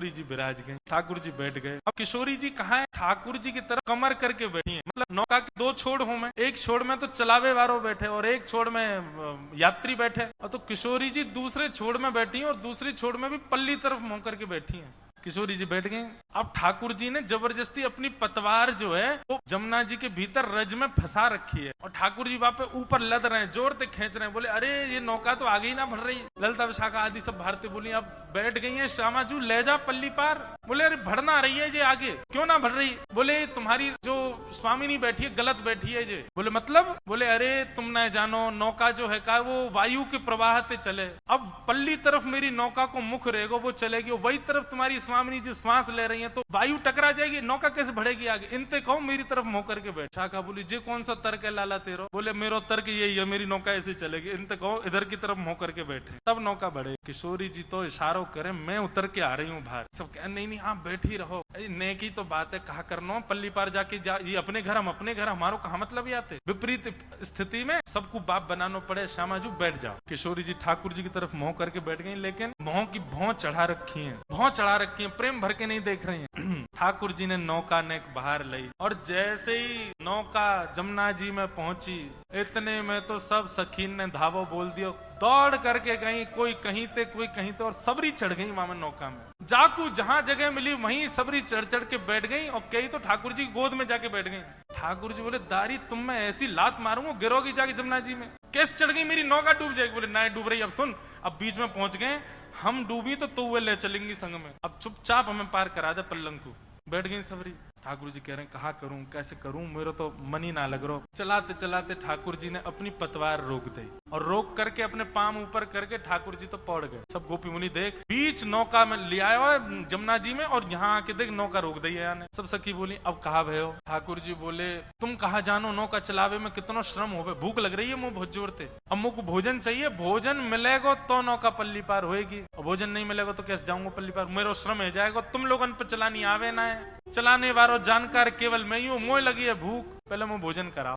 किशोरी जी विराज गए, ठाकुर जी बैठ गए। अब किशोरी जी कहाँ है? ठाकुर जी की तरफ कमर करके बैठी है। मतलब नौका के दो छोड़ हूं मैं, एक छोड़ में तो चलावे वालों बैठे और एक छोड़ में यात्री बैठे। और तो किशोरी जी दूसरे छोड़ में बैठी हैं और दूसरी छोड़ में भी पल्ली तरफ मुंह करके बैठी हैं। किशोरी जी बैठ गए। अब ठाकुर जी ने जबरदस्ती अपनी पतवार जो है वो जमुना जी के भीतर रज में फंसा रखी है और ठाकुर जी वहां पे ऊपर लद रहे हैं, जोर से खींच रहे हैं। बोले अरे ये नौका तो आगे ही ना बढ़ रही। ललिता विशाखा आदि सब भारतीय बोली अब बैठ गई है, श्यामाजू ले जा पल्ली पार। बोले अरे बढ़ना रही है ये आगे, क्यों ना बढ़ रही? बोले तुम्हारी जो स्वामिनी बैठी है गलत बैठी है ये। बोले मतलब? बोले अरे तुम न जानो नौका जो है का वो वायु के प्रवाह से चले। अब पल्ली तरफ मेरी नौका को मुख रहेगा वो चलेगी, वही तरफ तुम्हारी स्वामिनी जो श्वास ले रही है तो वायु टकरा जाएगी, नौका कैसे बढ़ेगी आगे? इनते कहो मेरी तरफ मुंह करके बैठ। शाखा बोली जे कौन सा तर्क है लाला तेरो? बोले मेरा तर्क यही है, मेरी नौका ऐसे चलेगी, इनते कहो इधर की तरफ मुंह करके बैठे तब नौका बढ़े। किशोरी जी तो इशारों करे मैं उतर के आ रही हूँ बाहर। सब कहे नहीं नहीं आप बैठी रहो, नेकी तो बात है, कहा करना पल्ली पार जाके ये अपने घर हम अपने घर, हमारो कहा मतलब ही आते। विपरीत स्थिति में सबको बाप बनाना पड़े, श्यामाजू बैठ जाओ। किशोरी जी ठाकुर जी की तरफ मुंह करके बैठ गई, लेकिन मुंह की भौं चढ़ा रखी है, भौं चढ़ा रखी है, प्रेम भर के नहीं देख रही है। ठाकुर जी ने नौका नेक बाहर लाई और जैसे ही नौका जमुना जी में पहुंची इतने में तो सब सखीन ने धावो बोल दियो, दौड़ करके गई, कोई कहीं ते कोई कहीं ते, और सबरी चढ़ गई वहां में नौका में। जाकू जहां जगह मिली वहीं सबरी चढ़ चढ़ के बैठ गई और कई तो ठाकुर जी की गोद में जाके बैठ गई। ठाकुर जी बोले दारी तुम मैं ऐसी लात मारूंगा गिरोगी जाके जमुना जी में, कैसे चढ़ गई? मेरी नौका डूब जाएगी। बोले ना डूब रही। अब सुन, अब बीच में पहुंच गए, हम डूबी तो तू वे ले चलेंगी संग में, अब चुपचाप हमें पार करा दे पल्लंग को। बैठ गई सबरी। ठाकुर जी कह रहे हैं कहा करूं कैसे करूं, मेरा तो मन ही ना लग रहा। चलाते चलाते ठाकुर जी ने अपनी पतवार रोक दी और रोक करके अपने पाम ऊपर करके ठाकुर जी तो पौड़ गए। सब गोपी मुनि देख बीच नौका में ले आया हुआ जमुना जी में और यहाँ आके देख नौका रोक दी है। सब सखी बोली अब कहा भयो? ठाकुर जी बोले तुम कहा जानो नौका चलावे में कितना श्रम हो, भूख लग रही है मुंह बहुत जोर से, अब मुझ को भोजन चाहिए, भोजन मिलेगा तो नौका पल्ली पार होएगी, और भोजन नहीं मिलेगा तो कैसे जाऊंगा पल्ली पार, मेरा श्रम हो जाएगा। तुम लोगन पे चलानी आवे ना है, चलाने वालों जानकार केवल मैं ही हूं, मोह लगी है भूख, पहले मैं भोजन कराओ।